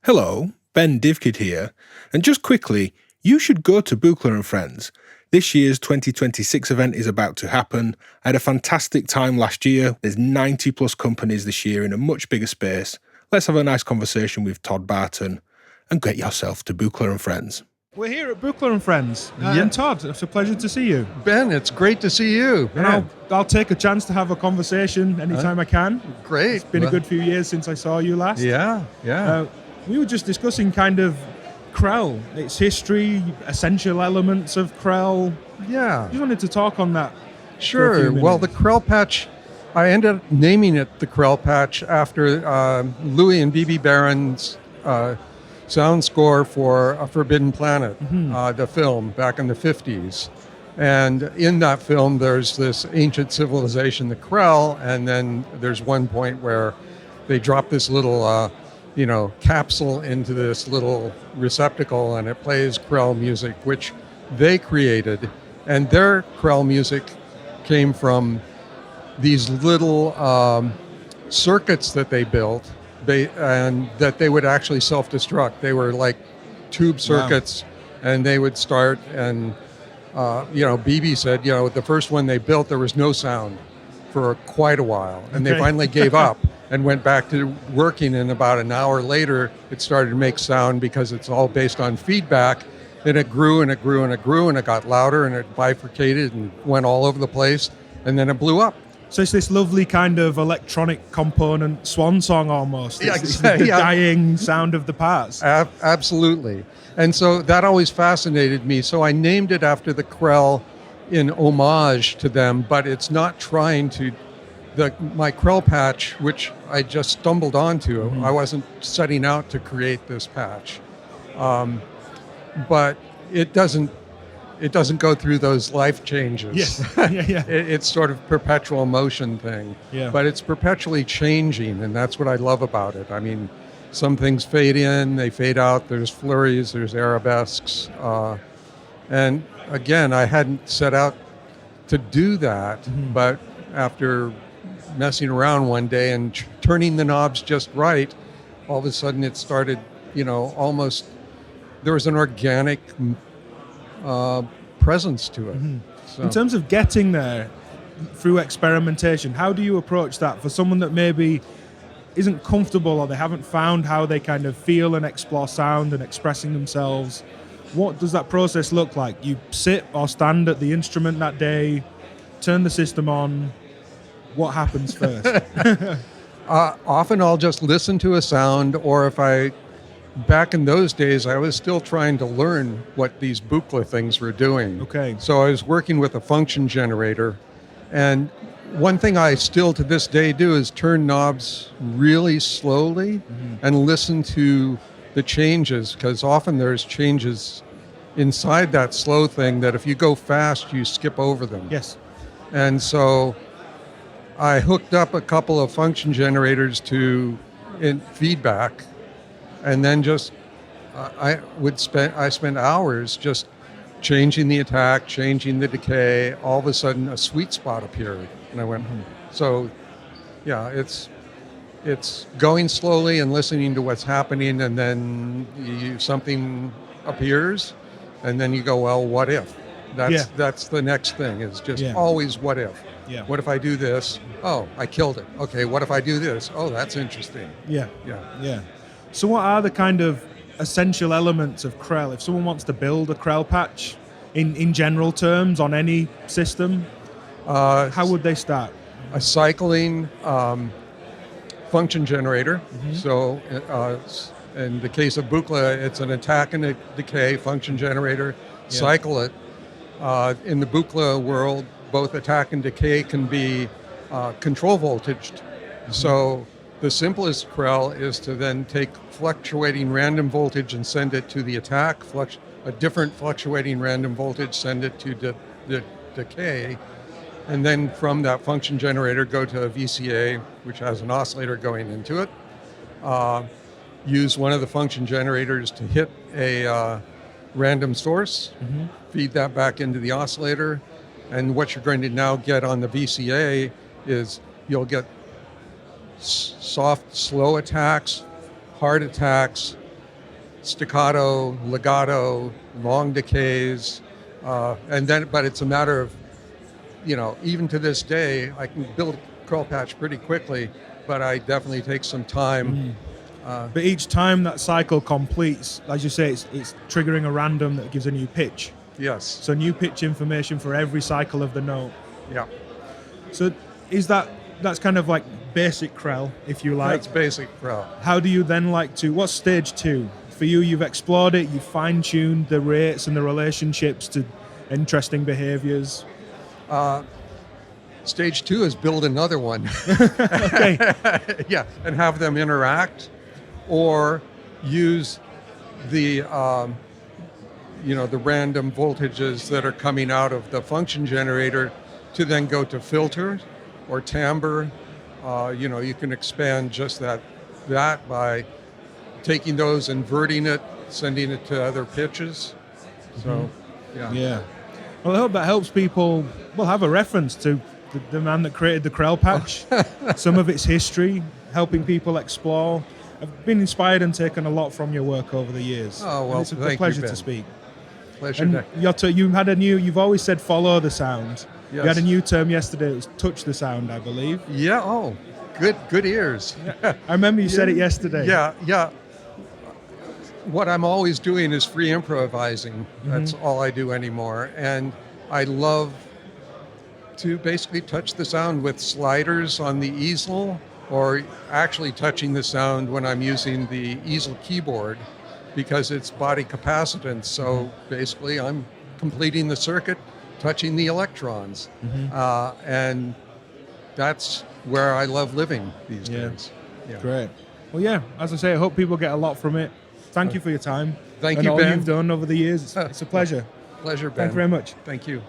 Hello, Ben DivKid here, and just quickly, you should go to Buchla Friends. This year's 2026 event is about to happen. I had a fantastic time last year. There's 90 plus companies this year in a much bigger space. Let's have a nice conversation with Todd Barton and get yourself to Buchla Friends. We're here at Buchla Friends. And Todd, it's a pleasure to see you. Ben, it's great to see you. And I'll take a chance to have a conversation anytime I can. Great. It's been a good few years since I saw you last. Yeah. We were just discussing kind of Krell, its history, essential elements of Krell. Yeah. You wanted to talk on that. Sure. Well, the Krell patch, I ended up naming it the Krell patch after Louis and Bebe Barron's sound score for A Forbidden Planet, the film back in the 50s. And in that film, there's this ancient civilization, the Krell, and then there's one point where they drop this little capsule into this little receptacle, and it plays Krell music, which they created. And their Krell music came from these little circuits that they built, and that they would actually self-destruct. They were like tube circuits, and they would start. And Bebe said, the first one they built, there was no sound for quite a while, and they finally gave up and went back to working, and about an hour later it started to make sound because it's all based on feedback. Then it grew and it grew and it grew, and it got louder, and it bifurcated and went all over the place, and then it blew up. So it's this lovely kind of electronic component swan song almost. It's the dying sound of the parts. Absolutely. And so that always fascinated me. So I named it after the Krell in homage to them, but it's not trying to. My Krell patch, which I just stumbled onto, I wasn't setting out to create this patch, but it doesn't go through those life changes. Yes. It's sort of perpetual motion thing. Yeah. But it's perpetually changing, and that's what I love about it. I mean, some things fade in, they fade out. There's flurries, there's arabesques, and again, I hadn't set out to do that, but after messing around one day and turning the knobs just right, all of a sudden it started, almost, there was an organic presence to it. So. In terms of getting there through experimentation, how do you approach that for someone that maybe isn't comfortable, or they haven't found how they kind of feel and explore sound and expressing themselves? What does that process look like? You sit or stand at the instrument that day, turn the system on. What happens first? Often I'll just listen to a sound, or back in those days, I was still trying to learn what these Buchla things were doing. Okay. So I was working with a function generator, and one thing I still to this day do is turn knobs really slowly and listen to the changes, because often there's changes inside that slow thing that if you go fast, you skip over them. Yes. And so I hooked up a couple of function generators to feedback, and then just I spent hours just changing the attack, changing the decay. All of a sudden, a sweet spot appeared, and I went. So, yeah, it's going slowly and listening to what's happening, and then something appears, and then you go, well, what if? That's the next thing. It's just always what if. Yeah. What if I do this? Oh, I killed it. Okay, what if I do this? Oh, that's interesting. Yeah. So what are the kind of essential elements of Krell? If someone wants to build a Krell patch in general terms on any system, how would they start? A cycling function generator. So in the case of Buchla, it's an attack and a decay function generator. Cycle it. In the Buchla world, both attack and decay can be control voltaged. So the simplest Krell is to then take fluctuating random voltage and send it to the attack, a different fluctuating random voltage, send it to the decay, and then from that function generator go to a VCA, which has an oscillator going into it. Use one of the function generators to hit a random source, feed that back into the oscillator, and what you're going to now get on the VCA is you'll get soft, slow attacks, hard attacks, staccato, legato, long decays, but it's a matter of, even to this day, I can build a Krell patch pretty quickly, but I definitely take some time. But each time that cycle completes, as you say, it's triggering a random that gives a new pitch. Yes. So new pitch information for every cycle of the note. Yeah. So that's kind of like basic Krell, if you like. That's basic Krell. How do you then what's stage 2? For you, you've explored it, you've fine-tuned the rates and the relationships to interesting behaviors. Stage 2 is build another one. Okay. Yeah, and have them interact, or use the the random voltages that are coming out of the function generator to then go to filter or timbre. You can expand just that by taking those, inverting it, sending it to other pitches. So, Yeah. Well, I hope that helps people, have a reference to the man that created the Krell patch, some of its history, helping people explore. I've been inspired and taken a lot from your work over the years. Oh, well, and it's a thank you, pleasure Ben. to speak. Pleasure. And you've always said follow the sound. Yes. You had a new term yesterday, it was touch the sound, I believe. Yeah, oh, good ears. I remember you said it yesterday. Yeah. What I'm always doing is free improvising. That's all I do anymore. And I love to basically touch the sound with sliders on the easel, or actually touching the sound when I'm using the easel keyboard, because it's body capacitance. So basically I'm completing the circuit, touching the electrons. And that's where I love living these days. Yeah. Great. Well, as I say, I hope people get a lot from it. Thank you for your time. Thank and you, all Ben. you've done over the years. It's a pleasure. Pleasure, Ben. Thank you very much. Thank you.